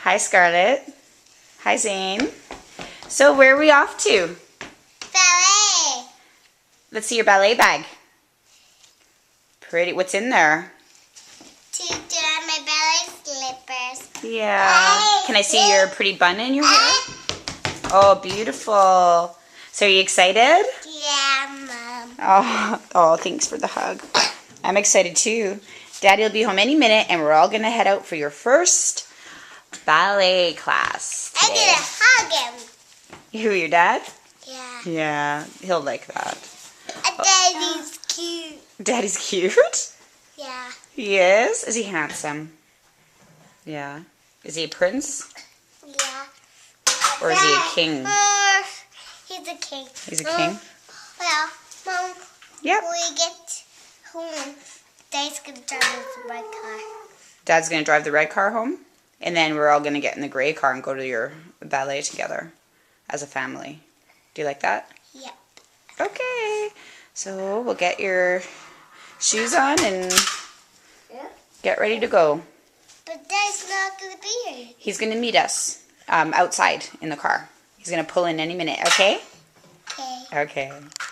Hi, Scarlett. Hi, Zane. So where are we off to? Ballet. Let's see your ballet bag. Pretty. What's in there? To do on my ballet slippers. Yeah. Can I see your pretty bun in your hair? Oh, beautiful. So are you excited? Yeah, Mom. Oh, thanks for the hug. I'm excited too. Daddy will be home any minute and we're all going to head out for your first ballet class I'm today. gonna hug him. Who, your dad? Yeah. Yeah, he'll like that. Daddy's cute. Daddy's cute? Yeah. He is? Is he handsome? Yeah. Is he a prince? Yeah. Or is he a king? He's a king. He's a king? Well, Mom, Yep. when we get home, Dad's gonna drive us in my car. Dad's going to drive the red car home, and then we're all going to get in the gray car and go to your ballet together as a family. Do you like that? Yep. Okay. So we'll get your shoes on and get ready to go. But Dad's not gonna be here. He's going to meet us outside in the car. He's going to pull in any minute, okay? Okay. Okay.